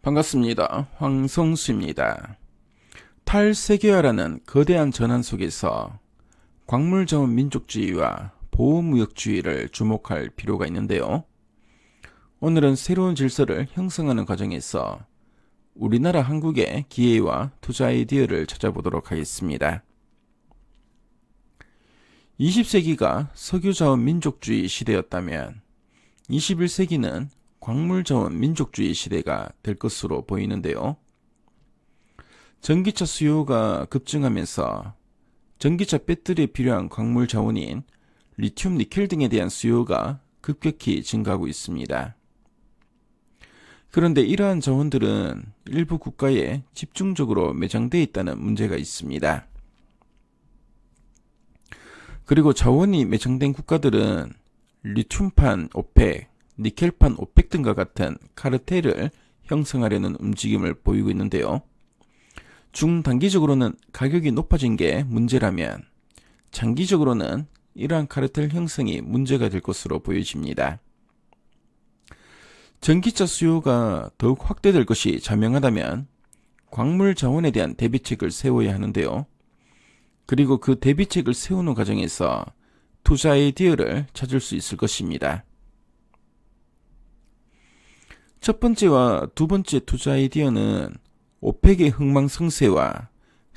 반갑습니다. 황성수입니다. 탈세계화라는 거대한 전환 속에서 광물자원 민족주의와 보호무역주의를 주목할 필요가 있는데요. 오늘은 새로운 질서를 형성하는 과정에서 우리나라 한국의 기회와 투자 아이디어를 찾아보도록 하겠습니다. 20세기가 석유자원 민족주의 시대였다면 21세기는 광물자원 민족주의 시대가 될 것으로 보이는데요. 전기차 수요가 급증하면서 전기차 배터리에 필요한 광물 자원인 리튬, 니켈 등에 대한 수요가 급격히 증가하고 있습니다. 그런데 이러한 자원들은 일부 국가에 집중적으로 매장되어 있다는 문제가 있습니다. 그리고 자원이 매장된 국가들은 리튬판 오펙, 니켈판 오펙 등과 같은 카르텔을 형성하려는 움직임을 보이고 있는데요. 중단기적으로는 가격이 높아진 게 문제라면 장기적으로는 이러한 카르텔 형성이 문제가 될 것으로 보여집니다. 전기차 수요가 더욱 확대될 것이 자명하다면 광물 자원에 대한 대비책을 세워야 하는데요. 그리고 그 대비책을 세우는 과정에서 투자 아이디어를 찾을 수 있을 것입니다. 첫 번째와 두 번째 투자 아이디어는 오펙의 흥망성쇠와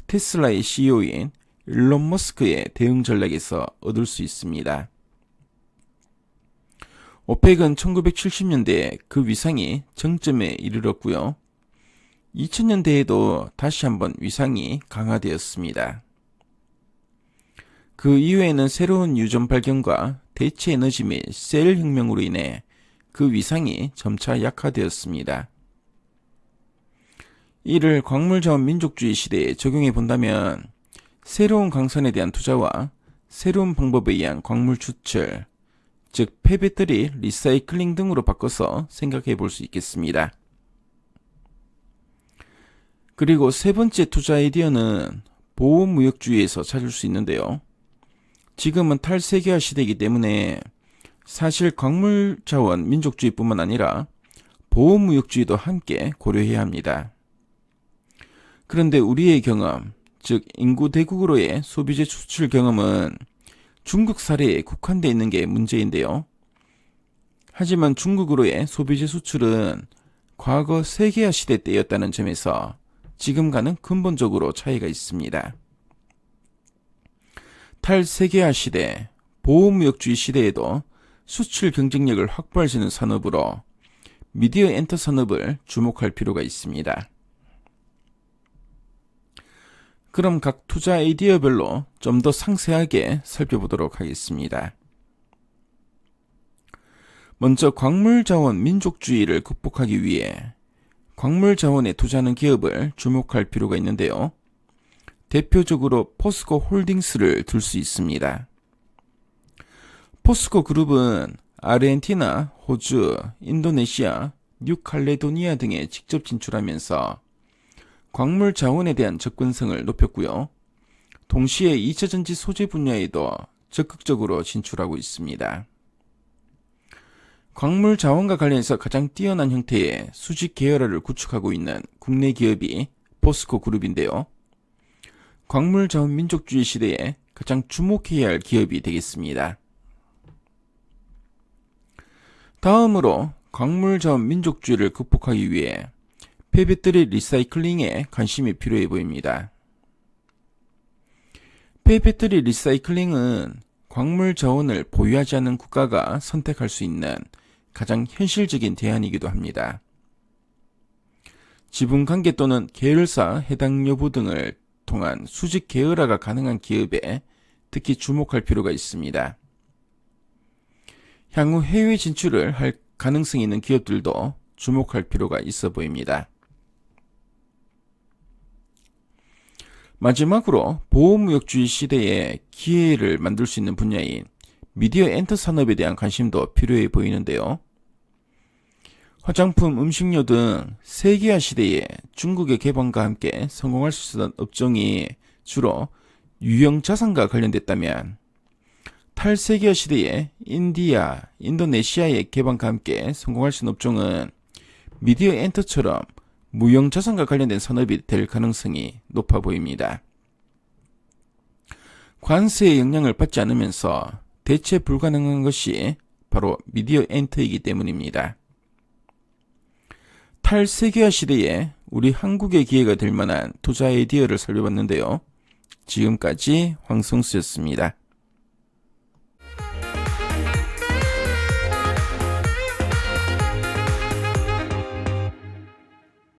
테슬라의 CEO인 일론 머스크의 대응 전략에서 얻을 수 있습니다. 오펙은 1970년대에 그 위상이 정점에 이르렀고요. 2000년대에도 다시 한번 위상이 강화되었습니다. 그 이후에는 새로운 유전 발견과 대체 에너지 및 셀 혁명으로 인해 그 위상이 점차 약화되었습니다. 이를 광물자원 민족주의 시대에 적용해 본다면 새로운 강선에 대한 투자와 새로운 방법에 의한 광물 추출, 즉 폐배터리 리사이클링 등으로 바꿔서 생각해 볼 수 있겠습니다. 그리고 세 번째 투자 아이디어는 보호무역주의에서 찾을 수 있는데요. 지금은 탈세계화 시대이기 때문에 사실 광물자원 민족주의뿐만 아니라 보호무역주의도 함께 고려해야 합니다. 그런데 우리의 경험, 즉 인구 대국으로의 소비재 수출 경험은 중국 사례에 국한되어 있는 게 문제인데요. 하지만 중국으로의 소비재 수출은 과거 세계화 시대 때였다는 점에서 지금과는 근본적으로 차이가 있습니다. 탈세계화 시대, 보호무역주의 시대에도 수출 경쟁력을 확보할 수 있는 산업으로 미디어 엔터 산업을 주목할 필요가 있습니다. 그럼 각 투자 아이디어별로 좀 더 상세하게 살펴보도록 하겠습니다. 먼저 광물자원 민족주의를 극복하기 위해 광물자원에 투자하는 기업을 주목할 필요가 있는데요. 대표적으로 포스코 홀딩스를 들 수 있습니다. 포스코 그룹은 아르헨티나, 호주, 인도네시아, 뉴칼레도니아 등에 직접 진출하면서 광물 자원에 대한 접근성을 높였고요. 동시에 2차전지 소재 분야에도 적극적으로 진출하고 있습니다. 광물 자원과 관련해서 가장 뛰어난 형태의 수직 계열화를 구축하고 있는 국내 기업이 포스코 그룹인데요. 광물 자원 민족주의 시대에 가장 주목해야 할 기업이 되겠습니다. 다음으로 광물자원 민족주의를 극복하기 위해 폐배터리 리사이클링에 관심이 필요해 보입니다. 폐배터리 리사이클링은 광물 자원을 보유하지 않는 국가가 선택할 수 있는 가장 현실적인 대안이기도 합니다. 지분관계 또는 계열사 해당 여부 등을 통한 수직 계열화가 가능한 기업에 특히 주목할 필요가 있습니다. 향후 해외 진출을 할 가능성이 있는 기업들도 주목할 필요가 있어 보입니다. 마지막으로 보호무역주의 시대에 기회를 만들 수 있는 분야인 미디어 엔터 산업에 대한 관심도 필요해 보이는데요. 화장품, 음식료 등 세계화 시대에 중국의 개방과 함께 성공할 수 있었던 업종이 주로 유형 자산과 관련됐다면 탈세계화 시대에 인디아, 인도네시아의 개방과 함께 성공할 수 있는 업종은 미디어 엔터처럼 무형자산과 관련된 산업이 될 가능성이 높아 보입니다. 관세의 영향을 받지 않으면서 대체 불가능한 것이 바로 미디어 엔터이기 때문입니다. 탈세계화 시대에 우리 한국의 기회가 될 만한 투자 아이디어를 살펴봤는데요. 지금까지 황성수였습니다.